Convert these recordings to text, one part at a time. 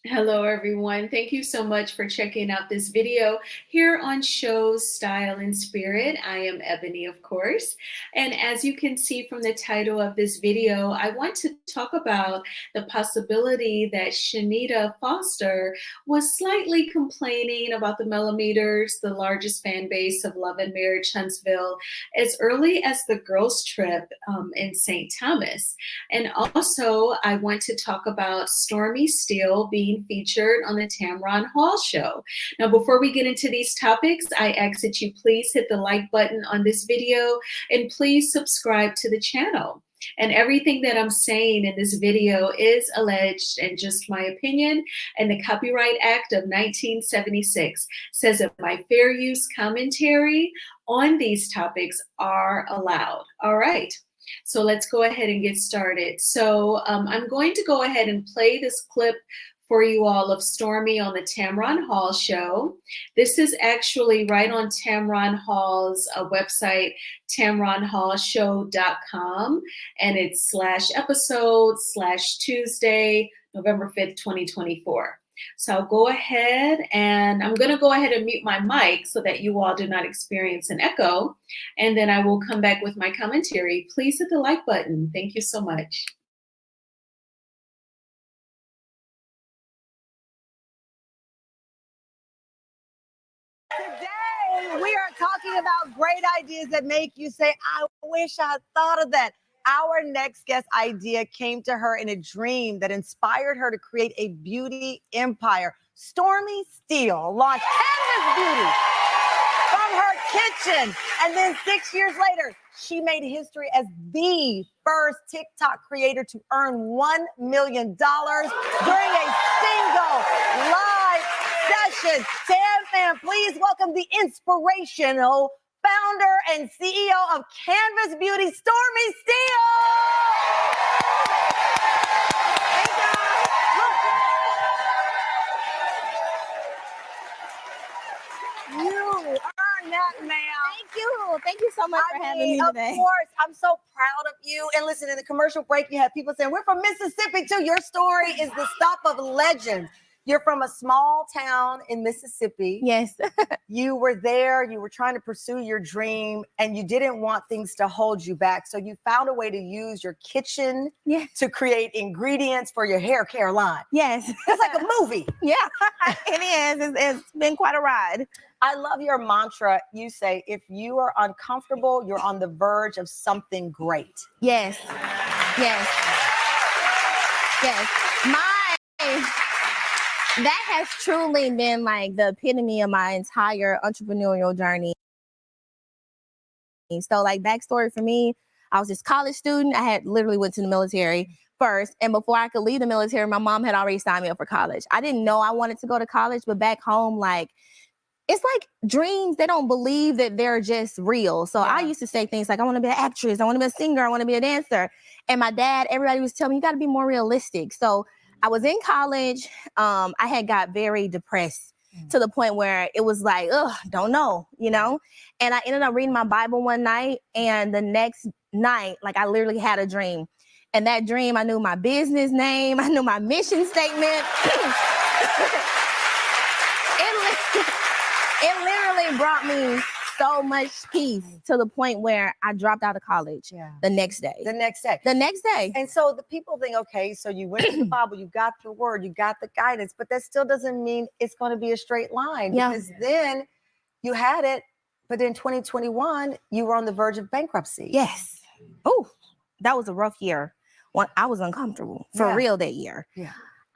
Hello, everyone. Thank you so much for checking out this video here on Shows Style and Spirit. I am Ebony, of course. And as you can see from the title of this video, I want to talk about the possibility that Shenita Foster was slightly complaining about the Millimeters, the largest fan base of Love and Marriage Huntsville, as early as the girls' trip in St. Thomas. And also, I want to talk about Stormy still being featured on the Tamron Hall show. Now, before we get into these topics, I ask that you please hit the like button on this video and please subscribe to the channel. And everything that I'm saying in this video is alleged and just my opinion. And the Copyright Act of 1976 says that my fair use commentary on these topics are allowed. All right. So let's go ahead and get started. So I'm going to go ahead and play this clip for you all of Stormy on the Tamron Hall show. This is actually right on Tamron Hall's website, tamronhallshow.com, and it's /episode/Tuesday, November 5th, 2024. So I'll go ahead and I'm going to go ahead and mute my mic so that you all do not experience an echo. And then I will come back with my commentary. Please hit the like button. Thank you so much. Today, we are talking about great ideas that make you say, I wish I had thought of that. Our next guest idea came to her in a dream that inspired her to create a beauty empire. Stormy Steele launched Canvas Beauty from her kitchen. And then 6 years later, she made history as the first TikTok creator to earn $1 million during a single live session. Fam, please welcome the inspirational founder and CEO of Canvas Beauty, Stormy Steele. Hey guys, look. You earned that, ma'am. Thank you. Thank you so much for having me today. Of course, I'm so proud of you. And listen, in the commercial break, you had people saying, we're from Mississippi too. Your story is the stuff of legends. You're from a small town in Mississippi. Yes. You were there, you were trying to pursue your dream, and you didn't want things to hold you back. So you found a way to use your kitchen to create ingredients for your hair care line. Yes. It's like a movie. Yeah, it is. It's been quite a ride. I love your mantra. You say, if you are uncomfortable, you're on the verge of something great. Yes. Yes. Yes. That has truly been like the epitome of my entire entrepreneurial journey. So like backstory for me, I was this college student. I had literally went to the military first. And before I could leave the military, my mom had already signed me up for college. I didn't know I wanted to go to college, but back home, like, it's like dreams. They don't believe that they're just real. So I used to say things like, I want to be an actress. I want to be a singer. I want to be a dancer. And my dad, everybody was telling me, you got to be more realistic. So I was in college. I had got very depressed to the point where it was like, ugh, don't know, you know? And I ended up reading my Bible one night. And the next night, like I literally had a dream. And that dream, I knew my business name. I knew my mission statement. It literally brought me so much peace to the point where I dropped out of college the next day. The next day. The next day. And so the people think, okay, so you went to the Bible, you got the word, you got the guidance, but that still doesn't mean it's going to be a straight line. Because then you had it, but in 2021, you were on the verge of bankruptcy. Yes. Oh, that was a rough year. I was uncomfortable for real that year.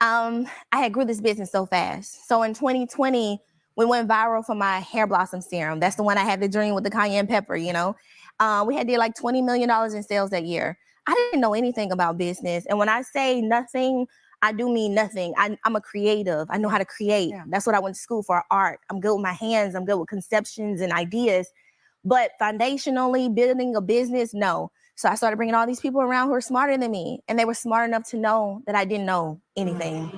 I had grew this business so fast. So in 2020, we went viral for my hair blossom serum. That's the one I had the dream with the cayenne pepper, you know. We had did like $20 million in sales that year. I didn't know anything about business. And when I say nothing, I do mean nothing. I'm a creative. I know how to create. That's what I went to school for, art. I'm good with my hands. I'm good with conceptions and ideas. But foundationally, building a business, no. So I started bringing all these people around who were smarter than me. And they were smart enough to know that I didn't know anything.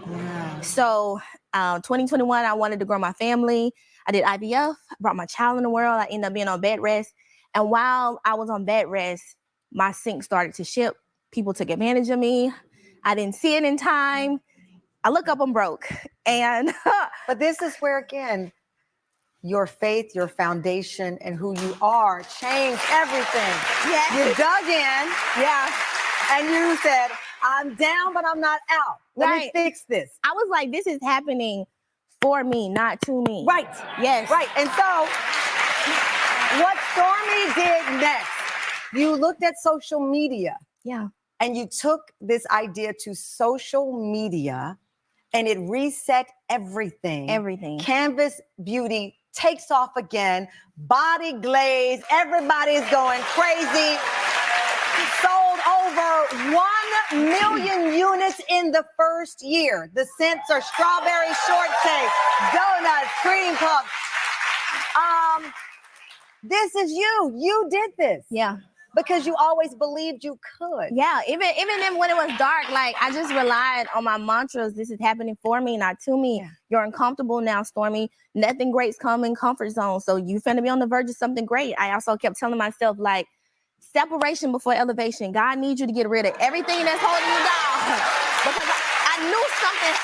So 2021, I wanted to grow my family. I did IVF, brought my child in the world. I ended up being on bed rest. And while I was on bed rest, my sink started to ship. People took advantage of me. I didn't see it in time. I look up, I'm broke. And but this is where, again, your faith, your foundation, and who you are changed everything. Yes. You dug in. Yeah. And you said, I'm down, but I'm not out. Let me fix this. I was like, this is happening for me, not to me. Right. Yes. Right. And so what Stormy did next, you looked at social media. Yeah. And you took this idea to social media and it reset everything. Everything. Canvas Beauty takes off again, body glaze, everybody's going crazy. Sold over 1 million units in the first year. The scents are strawberry shortcake, donuts, cream puffs. This is you. You did this. Yeah. Because you always believed you could. Yeah, even when it was dark, like I just relied on my mantras. This is happening for me, not to me. Yeah. You're uncomfortable now, Stormy. Nothing great's come in comfort zone. So you finna be on the verge of something great. I also kept telling myself, like, separation before elevation. God needs you to get rid of everything that's holding you down. Because I knew something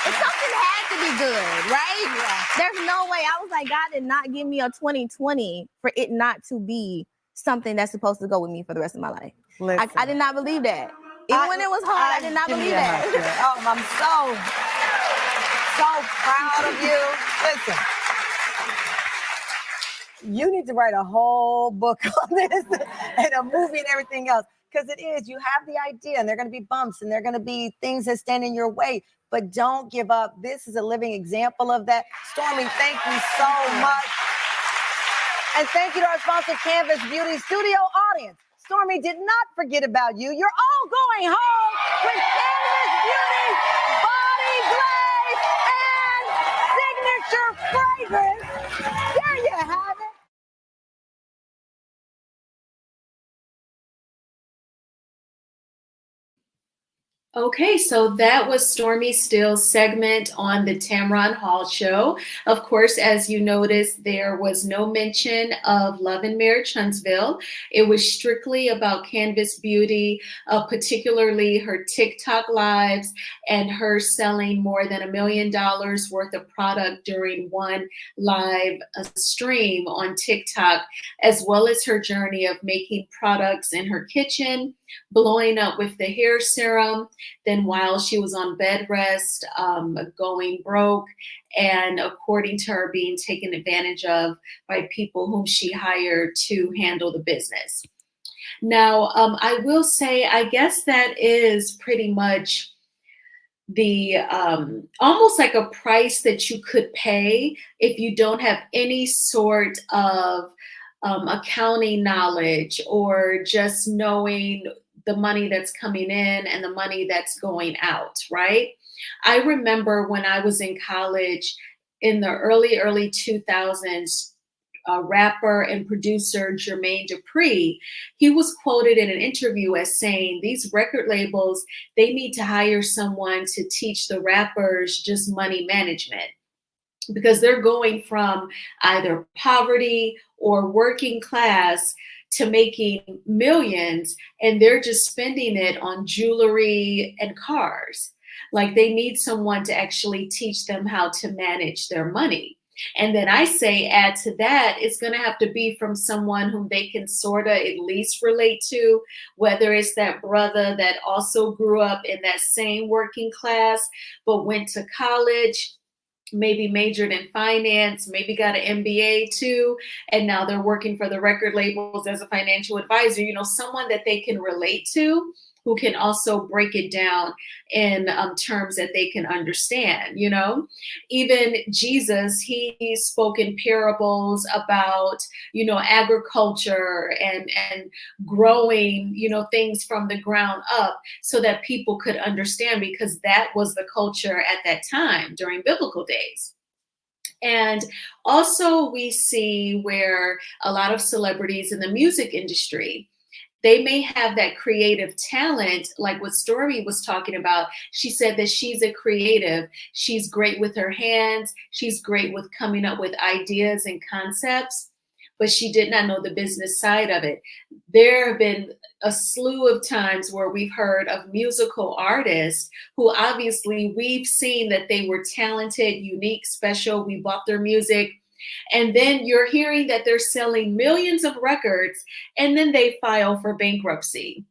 had to be good, right? Yeah. There's no way. I was like, God did not give me a 2020 for it not to be something that's supposed to go with me for the rest of my life. I did not believe that. Even when it was hard, I did not believe that. Oh, I'm so proud of you. Listen, you need to write a whole book on this and a movie and everything else. Because it is, you have the idea and there are going to be bumps and there are going to be things that stand in your way, but don't give up. This is a living example of that. Stormy, thank you so much. And thank you to our sponsor, Canvas Beauty studio audience. Stormy did not forget about you. You're all going home with Canvas Beauty body glaze and signature fragrance. There you have it. Okay, so that was Stormy Still's segment on the Tamron Hall show. Of course, as you noticed, there was no mention of Love and Marriage Huntsville. It was strictly about Canvas Beauty, particularly her TikTok lives and her selling more than $1 million worth of product during one live stream on TikTok, as well as her journey of making products in her kitchen, blowing up with the hair serum, then while she was on bed rest, going broke, and according to her, being taken advantage of by people whom she hired to handle the business. Now, I will say, I guess that is pretty much the almost like a price that you could pay if you don't have any sort of accounting knowledge or just knowing the money that's coming in and the money that's going out, right? I remember when I was in college in the early 2000s, rapper and producer Jermaine Dupri, he was quoted in an interview as saying, these record labels, they need to hire someone to teach the rappers just money management, because they're going from either poverty or working class to making millions, and they're just spending it on jewelry and cars. Like, they need someone to actually teach them how to manage their money. And then I say, add to that, it's going to have to be from someone whom they can sort of at least relate to, whether it's that brother that also grew up in that same working class, but went to college, maybe majored in finance, maybe got an MBA too, and now they're working for the record labels as a financial advisor, you know, someone that they can relate to, who can also break it down in terms that they can understand, you know. Even Jesus, he spoke in parables about, you know, agriculture and growing, you know, things from the ground up so that people could understand, because that was the culture at that time during biblical days. And also we see where a lot of celebrities in the music industry, they may have that creative talent, like what Stormy was talking about. She said that she's a creative. She's great with her hands. She's great with coming up with ideas and concepts. but she did not know the business side of it. There have been a slew of times where we've heard of musical artists who obviously we've seen that they were talented, unique, special. We bought their music. And then you're hearing that they're selling millions of records and then they file for bankruptcy.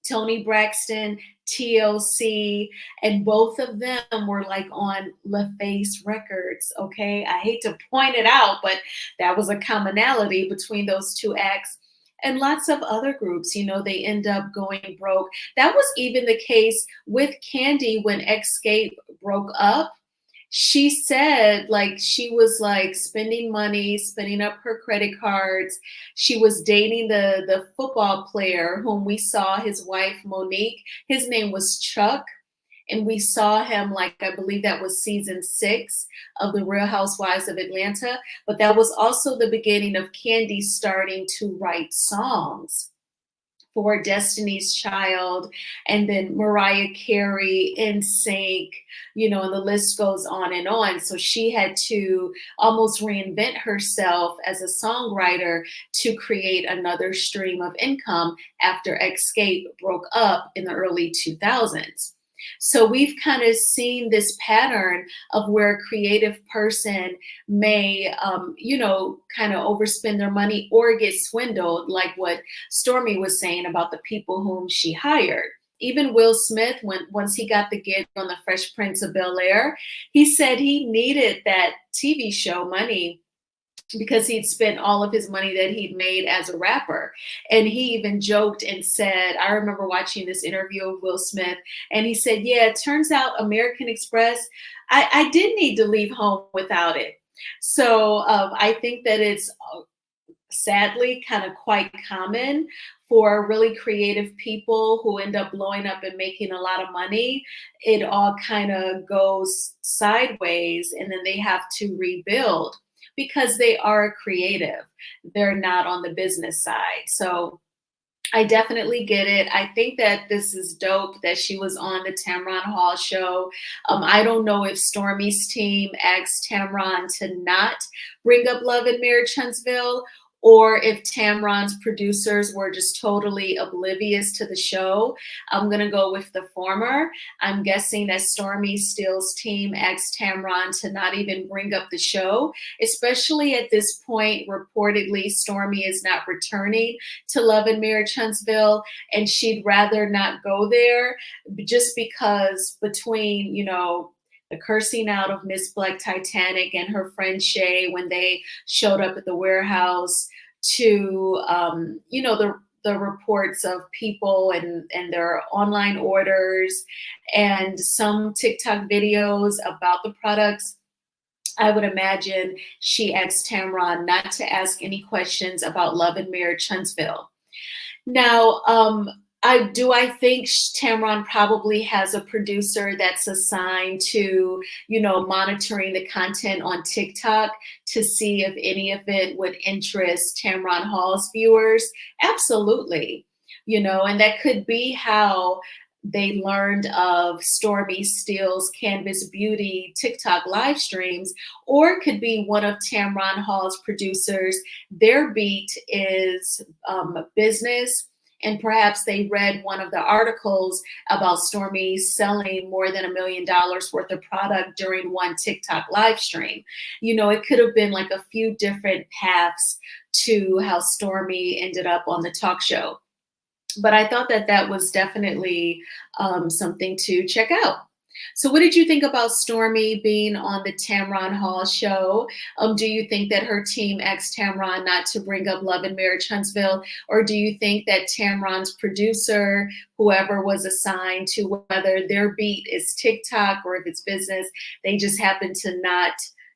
Tony Braxton, TLC, and both of them were like on LaFace Records. Okay. I hate to point it out, but that was a commonality between those two acts. And lots of other groups, you know, they end up going broke. That was even the case with Candy when Xscape broke up. She said like she was like spending money, spending up her credit cards. She was dating the football player whom we saw, his wife Monique. His name was Chuck. And we saw him, like, I believe that was season 6 of The Real Housewives of Atlanta. But that was also the beginning of Candy starting to write songs for Destiny's Child, and then Mariah Carey, NSYNC, you know, and the list goes on and on. So she had to almost reinvent herself as a songwriter to create another stream of income after Xscape broke up in the early 2000s. So we've kind of seen this pattern of where a creative person may, you know, kind of overspend their money or get swindled, like what Stormy was saying about the people whom she hired. Even Will Smith, once he got the gig on The Fresh Prince of Bel-Air, he said he needed that TV show money because he'd spent all of his money that he'd made as a rapper. And he even joked and said, I remember watching this interview of Will Smith, and he said, yeah, it turns out American Express, I did need to leave home without it. So I think that it's sadly kind of quite common for really creative people who end up blowing up and making a lot of money. It all kind of goes sideways and then they have to rebuild, because they are creative. They're not on the business side. So I definitely get it. I think that this is dope that she was on the Tamron Hall show. I don't know if Stormy's team asked Tamron to not bring up Love and Marriage Huntsville, or if Tamron's producers were just totally oblivious to the show. I'm going to go with the former. I'm guessing that Stormy Steele's team asked Tamron to not even bring up the show, especially at this point. Reportedly, Stormy is not returning to Love and Marriage Huntsville, and she'd rather not go there just because between, you know, the cursing out of Miss Black Titanic and her friend Shay when they showed up at the warehouse, to you know, the reports of people and their online orders and some TikTok videos about the products. I would imagine she asked Tamron not to ask any questions about Love and Marriage Huntsville. Now, I think Tamron probably has a producer that's assigned to, you know, monitoring the content on TikTok to see if any of it would interest Tamron Hall's viewers. Absolutely. You know, and that could be how they learned of Stormy Steele's Canvas Beauty TikTok live streams, or it could be one of Tamron Hall's producers. Their beat is business. And perhaps they read one of the articles about Stormy selling more than $1 million worth of product during one TikTok live stream. You know, it could have been like a few different paths to how Stormy ended up on the talk show. But I thought that that was definitely something to check out. So what did you think about Stormy being on the Tamron Hall show? Do you think that her team asked Tamron not to bring up Love and Marriage Huntsville? Or do you think that Tamron's producer, whoever was assigned to whether their beat is TikTok or if it's business, they just happened to not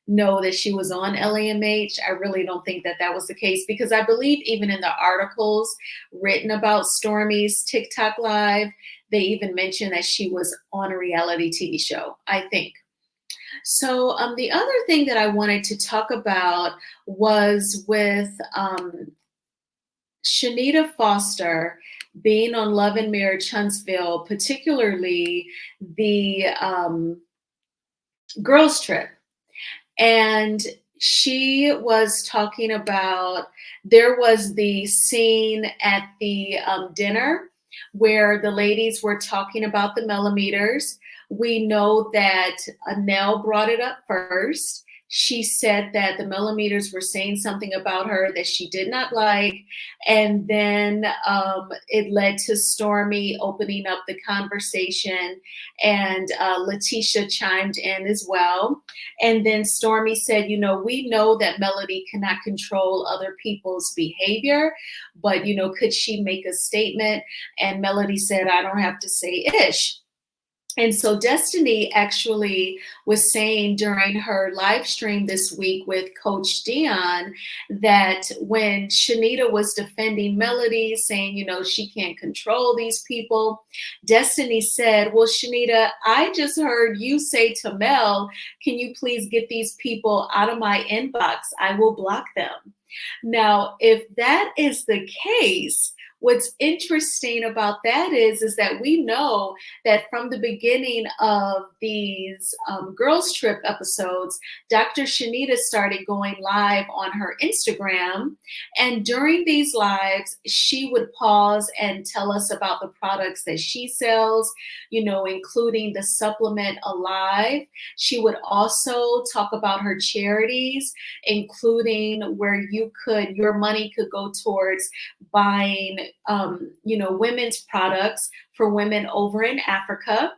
know that she was on LAMH? I really don't think that that was the case, because I believe even in the articles written about Stormy's TikTok live, they even mentioned that she was on a reality TV show, I think. So the other thing that I wanted to talk about was with Shenita Foster being on Love and Marriage Huntsville, particularly the girls trip. And she was talking about, there was the scene at the dinner where the ladies were talking about the millimeters. We know that Nell brought it up first. She said that the millimeters were saying something about her that she did not like. And then it led to Stormy opening up the conversation, and Letitia chimed in as well. And then Stormy said, you know, we know that Melody cannot control other people's behavior, but, you know, could she make a statement? And Melody said, I don't have to say ish. And so Destiny actually was saying during her live stream this week with Coach Dion that when Shenita was defending Melody, saying, you know, she can't control these people, Destiny said, well, Shenita, I just heard you say to Mel, can you please get these people out of my inbox? I will block them. Now, if that is the case, what's interesting about that is that we know that from the beginning of these girls trip episodes, Dr. Shenita started going live on her Instagram. And during these lives, she would pause and tell us about the products that she sells, you know, including the supplement Alive. She would also talk about her charities, including where your money could go towards buying you know, women's products for women over in Africa.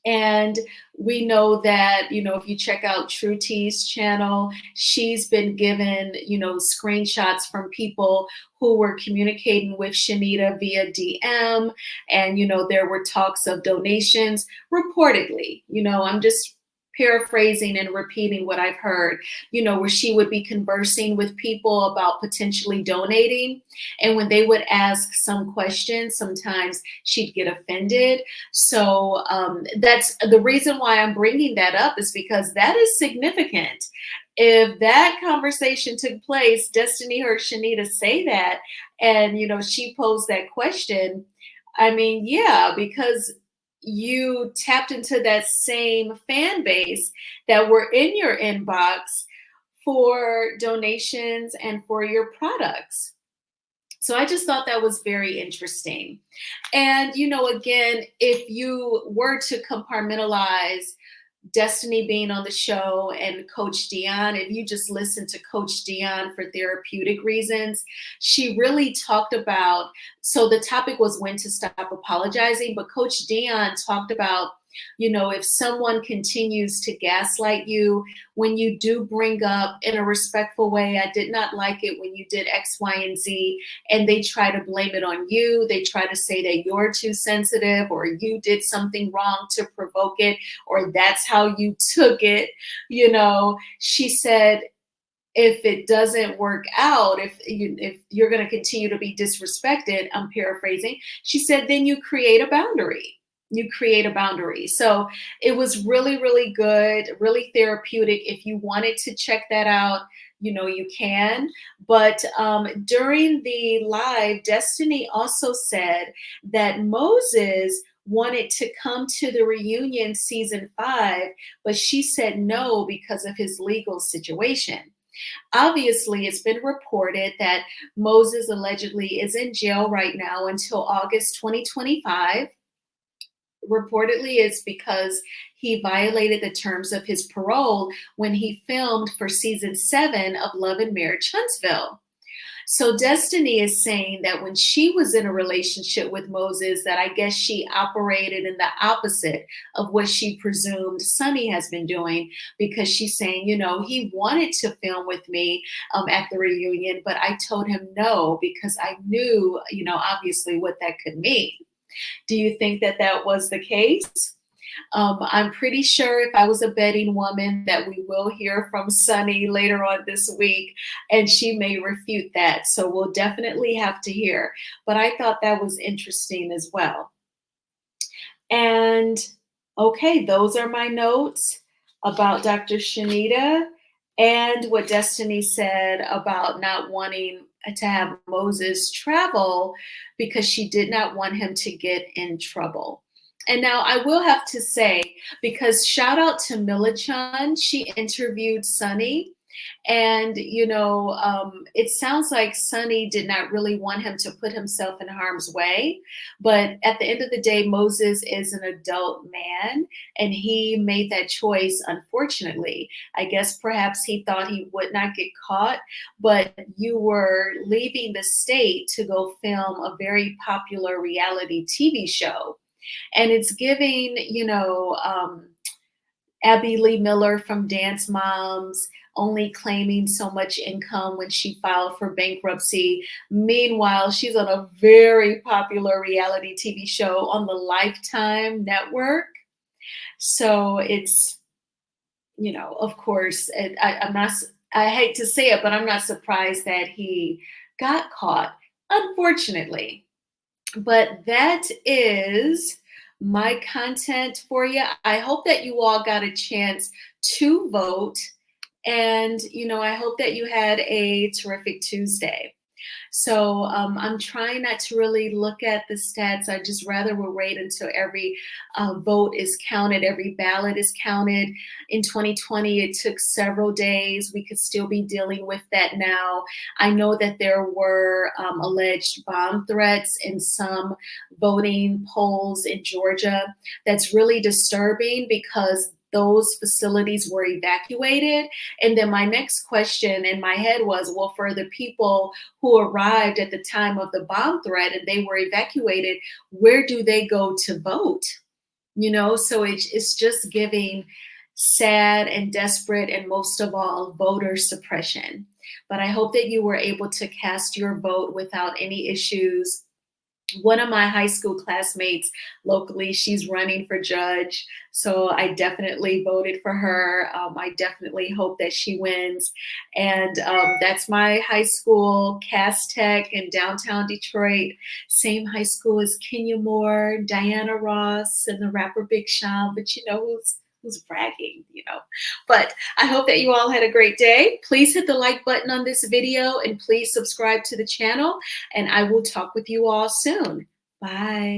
And we know that, you know, if you check out True T's channel, she's been given, you know, screenshots from people who were communicating with Shenita via DM. And, you know, there were talks of donations reportedly. You know, I'm just paraphrasing and repeating what I've heard, you know, where she would be conversing with people about potentially donating. And when they would ask some questions, sometimes she'd get offended. So that's the reason why I'm bringing that up, is because that is significant. If that conversation took place, Destiny heard Shenita say that, and, you know, she posed that question. I mean, yeah, because you tapped into that same fan base that were in your inbox for donations and for your products. So I just thought that was very interesting. And, you know, again, if you were to compartmentalize Destiny being on the show and Coach Dion, if you just listen to Coach Dion for therapeutic reasons, she really talked about, so the topic was when to stop apologizing, but Coach Dion talked about, you know, if someone continues to gaslight you, when you do bring up in a respectful way, I did not like it when you did X, Y, and Z, and they try to blame it on you. They try to say that you're too sensitive, or you did something wrong to provoke it, or that's how you took it. You know, she said, if it doesn't work out, if you're going to continue to be disrespected, I'm paraphrasing, she said, then you create a boundary. You create a boundary. So it was really, really good, really therapeutic. If you wanted to check that out, you know, you can. But during the live, Destiny also said that Moses wanted to come to the reunion season 5, but she said no because of his legal situation. Obviously, it's been reported that Moses allegedly is in jail right now until August 2025. Reportedly, it's because he violated the terms of his parole when he filmed for season 7 of Love and Marriage Huntsville. So Destiny is saying that when she was in a relationship with Moses, that I guess she operated in the opposite of what she presumed Sonny has been doing, because she's saying, you know, he wanted to film with me at the reunion, but I told him no because I knew, you know, obviously what that could mean. Do you think that that was the case? I'm pretty sure, if I was a betting woman, that we will hear from Sonny later on this week, and she may refute that. So we'll definitely have to hear. But I thought that was interesting as well. And okay, those are my notes about Dr. Shenita and what Destiny said about not wanting to have Moses travel because she did not want him to get in trouble. And now I will have to say, because shout out to Millichan, she interviewed Sonny, And, it sounds like Sonny did not really want him to put himself in harm's way. But at the end of the day, Moses is an adult man and he made that choice, unfortunately. I guess perhaps he thought he would not get caught, but you were leaving the state to go film a very popular reality TV show. And it's giving, Abby Lee Miller from Dance Moms only claiming so much income when she filed for bankruptcy. Meanwhile, she's on a very popular reality TV show on the Lifetime network. So it's, of course, I'm not, I hate to say it, but I'm not surprised that he got caught, unfortunately. But that is my content for you. I hope that you all got a chance to vote. And, I hope that you had a terrific Tuesday. So I'm trying not to really look at the stats. I just rather will wait until every vote is counted, every ballot is counted. In 2020, it took several days. We could still be dealing with that now. I know that there were alleged bomb threats in some voting polls in Georgia. That's really disturbing because those facilities were evacuated. And then my next question in my head was, well, for the people who arrived at the time of the bomb threat and they were evacuated, where do they go to vote? So it's just giving sad and desperate and most of all, voter suppression. But I hope that you were able to cast your vote without any issues. One of my high school classmates locally, she's running for judge. So I definitely voted for her. I definitely hope that she wins. And that's my high school, Cass Tech in downtown Detroit. Same high school as Kenya Moore, Diana Ross, and the rapper Big Sean. But who's bragging, But I hope that you all had a great day. Please hit the like button on this video and please subscribe to the channel. And I will talk with you all soon. Bye.